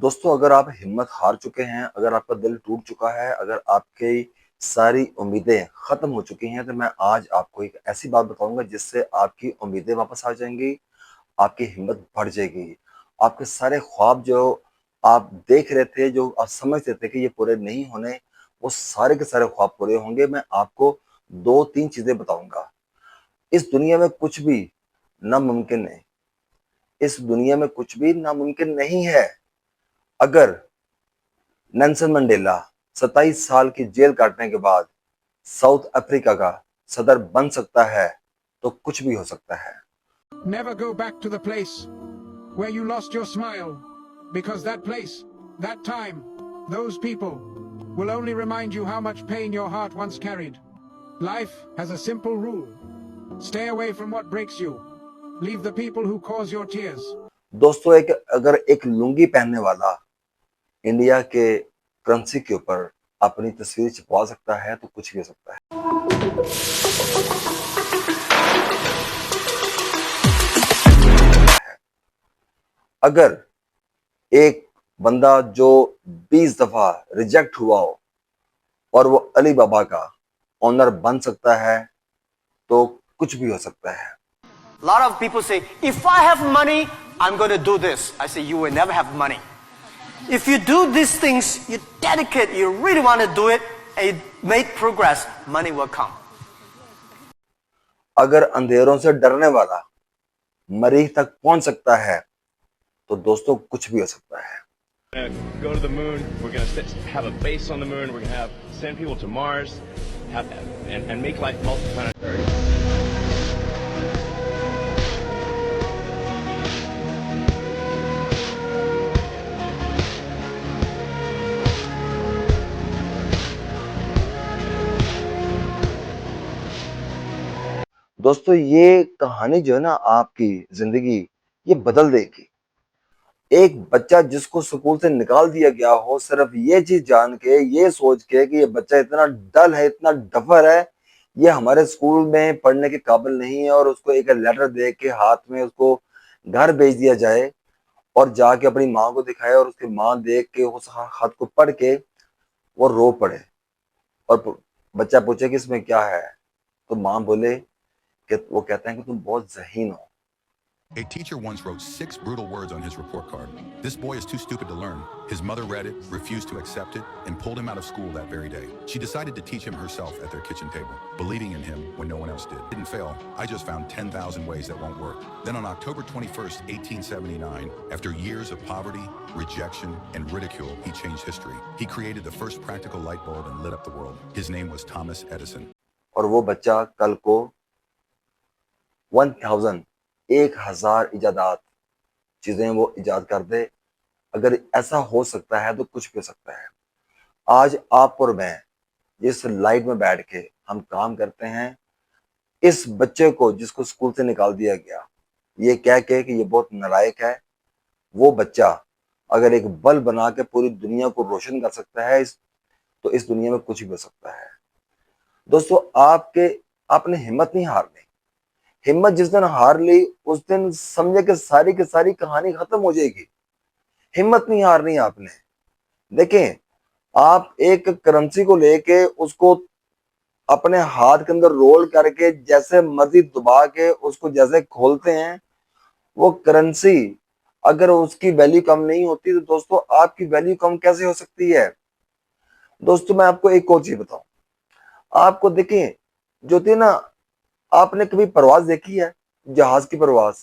दोस्तों, अगर आप हिम्मत हार चुके हैं, अगर आपका दिल टूट चुका है, अगर आपकी सारी उम्मीदें खत्म हो चुकी हैं, तो मैं आज आपको एक ऐसी बात बताऊंगा जिससे आपकी उम्मीदें वापस आ जाएंगी, आपकी हिम्मत बढ़ जाएगी। आपके सारे ख्वाब जो आप देख रहे थे, जो आप समझते थे कि ये पूरे नहीं होने, वो सारे के सारे ख्वाब पूरे होंगे। मैं आपको दो तीन चीजें बताऊंगा। इस दुनिया में कुछ भी नामुमकिन है। इस दुनिया में कुछ भी नामुमकिन नहीं है। अगर नेल्सन मंडेला 27 साल की जेल काटने के बाद साउथ अफ्रीका का सदर बन सकता है, तो कुछ भी हो सकता है। Never go back to the place where you lost your smile, because that place, that time, those people will only remind you how much pain your heart once carried. Life has a simple rule. Stay away from what breaks you. Leave the people who cause your tears. दोस्तों, अगर एक लुंगी पहनने वाला India के currency के ऊपर अपनी तस्वीर छपवा सकता है, तो कुछ भी हो सकता है। अगर एक बंदा जो 20 दफा रिजेक्ट हुआ हो और वो अली बाबा का ऑनर बन सकता है, तो कुछ भी हो सकता है। A lot of people say, if I have money, I'm going to do this. I say, you will never have money. If you do these things, you dedicate, you really want to do it, and you make progress, money will come. अगर अंधेरों से डरने वाला मरीख तक पहुंच सकता है, तो दोस्तों कुछ भी हो सकता है। Go to the moon. We're gonna have a base on the moon. We're gonna send people to Mars, and make life multiplanetary. दोस्तों, ये कहानी जो है ना, आपकी जिंदगी ये बदल देगी। एक बच्चा जिसको स्कूल से निकाल दिया गया हो, सिर्फ ये चीज जान के, ये सोच के कि ये बच्चा इतना डल है, इतना डफर है, ये हमारे स्कूल में पढ़ने के काबिल नहीं है, और उसको एक लेटर दे के हाथ में उसको घर भेज दिया जाए और जाके अपनी माँ को दिखाए, और उसकी माँ देख के उस खत को पढ़ के वो रो पड़े, और बच्चा पूछे कि इसमें क्या है, तो माँ बोले कि वो कहते हैं कि तुम बहुत ज़हीन हो। A teacher once wrote 6 brutal words on his report card. This boy is too stupid to learn. His mother read it, refused to accept it, and pulled him out of school that very day. She decided to teach him herself at their kitchen table, believing in him when no one else did. Didn't fail. I just found 10,000 ways that won't work. Then on October 21st, 1879, after years of poverty, rejection, and ridicule, he changed history. He created the first practical light bulb and lit up the world. His name was Thomas Edison. और वो बच्चा कल को 1000 इजादात चीजें वो इजाद कर दे। अगर ऐसा हो सकता है, तो कुछ भी हो सकता है। आज आप और मैं जिस लाइट में बैठ के हम काम करते हैं, इस बच्चे को जिसको स्कूल से निकाल दिया गया, ये कह के कि ये बहुत नालायक है, वो बच्चा अगर एक बल्ब बना के पूरी दुनिया को रोशन कर सकता है, तो इस दुनिया में कुछ भी हो सकता है। दोस्तों, आपने हिम्मत नहीं हारनी। हिम्मत जिस दिन हार ली, उस दिन समझे कि सारी की सारी कहानी खत्म हो जाएगी। हिम्मत नहीं हारनी आपने। देखें, आप एक करेंसी को लेके उसको अपने हाथ के अंदर रोल करके जैसे मर्जी दबा के उसको जैसे खोलते हैं, वो करेंसी अगर उसकी वैल्यू कम नहीं होती, तो दोस्तों आपकी वैल्यू कम कैसे हो सकती है। दोस्तों, मैं आपको एक और चीज बताऊं। आपको देखें, जो थी ना, आपने कभी परवाज देखी है, जहाज की परवाज?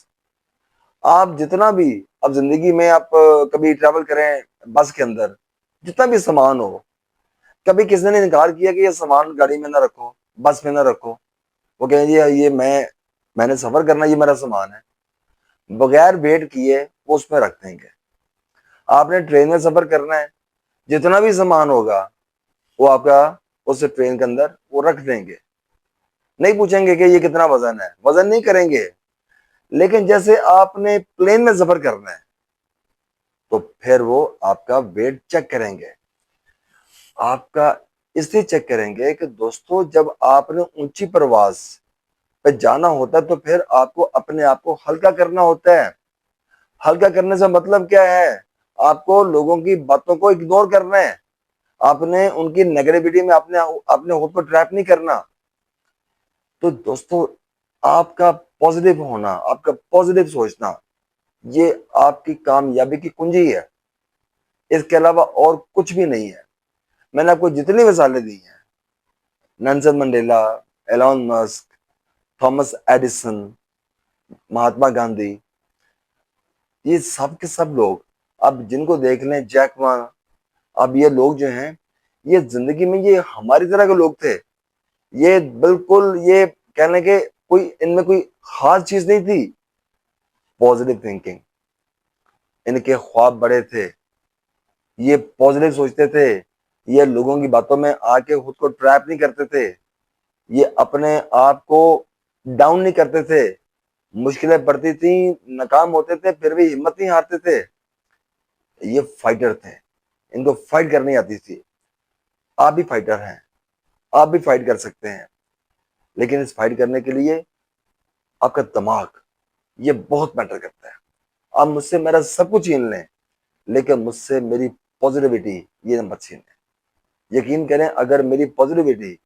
आप जितना भी अब जिंदगी में आप कभी ट्रैवल करें बस के अंदर, जितना भी सामान हो, कभी किसी ने इनकार किया कि ये सामान गाड़ी में ना रखो, बस में ना रखो? वो कहें जी ये मैंने सफर करना, ये मेरा सामान है, बगैर वेट किए वो उसमें रख देंगे। आपने ट्रेन में सफर करना है, जितना भी सामान होगा वो आपका उस ट्रेन के अंदर वो रख देंगे। नहीं पूछेंगे कि ये कितना वजन है, वजन नहीं करेंगे। लेकिन जैसे आपने प्लेन में सफर करना है, तो फिर वो आपका वेट चेक करेंगे। आपका इसलिए चेक करेंगे कि दोस्तों, जब आपने ऊंची परवाज पे जाना होता है, तो फिर आपको अपने आप को हल्का करना होता है। हल्का करने से मतलब क्या है? आपको लोगों की बातों को इग्नोर करना है, आपने उनकी नेगेटिविटी में अपने अपने खुद को ट्रैप नहीं करना। तो दोस्तों, आपका पॉजिटिव होना, आपका पॉजिटिव सोचना, ये आपकी कामयाबी की कुंजी है, इसके अलावा और कुछ भी नहीं है। मैंने आपको जितनी मिसालें दी हैं, Nelson Mandela, Elon Musk, Thomas Edison, Mahatma Gandhi, ये सब के सब लोग, अब जिनको देख लें, जैक मा, अब ये लोग जो हैं, ये जिंदगी में ये हमारी तरह के लोग थे। ये बिल्कुल, ये कहने के कोई इनमें कोई खास चीज नहीं थी। पॉजिटिव थिंकिंग, इनके ख्वाब बड़े थे, ये पॉजिटिव सोचते थे, ये लोगों की बातों में आके खुद को ट्रैप नहीं करते थे, ये अपने आप को डाउन नहीं करते थे। मुश्किलें पड़ती थी, नाकाम होते थे, फिर भी हिम्मत नहीं हारते थे। ये फाइटर थे, इनको फाइट करनी आती थी। आप भी फाइटर हैं, आप भी फाइट कर सकते हैं, लेकिन इस फाइट करने के लिए आपका दिमाग ये बहुत मैटर करता है। आप मुझसे मेरा सब कुछ छीन लें, लेकिन मुझसे मेरी पॉजिटिविटी ये मत छीन लें। यकीन करें, अगर मेरी पॉजिटिविटी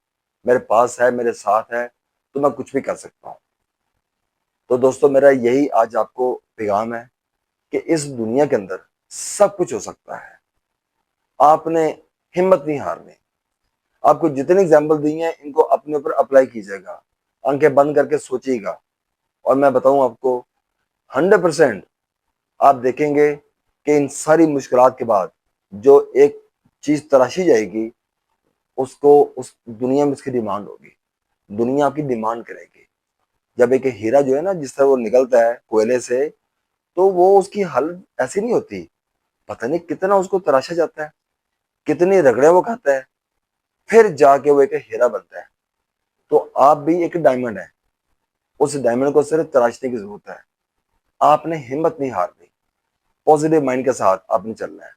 मेरे पास है, मेरे साथ है, तो मैं कुछ भी कर सकता हूँ। तो दोस्तों, मेरा यही आज आपको पैगाम है कि इस दुनिया के अंदर सब कुछ हो सकता है। आपने हिम्मत नहीं हारनी। आपको जितने एग्जाम्पल दिए हैं, इनको अपने ऊपर अप्लाई कीजिएगा, आंखें बंद करके सोचिएगा, और मैं बताऊं आपको, 100% आप देखेंगे कि इन सारी मुश्किलात के बाद जो एक चीज तराशी जाएगी, उसको उस दुनिया में उसकी डिमांड होगी, दुनिया आपकी डिमांड करेगी। जब एक हीरा जो है ना, जिस तरह वो निकलता है कोयले से, तो वो उसकी हालत ऐसी नहीं होती, पता नहीं कितना उसको तराशा जाता है, कितनी रगड़े वो खाता है, फिर जाके वो एक हीरा बनता है। तो आप भी एक डायमंड है, उस डायमंड को सिर्फ तराशने की जरूरत है। आपने हिम्मत नहीं हारनी, पॉजिटिव माइंड के साथ आपने चलना है।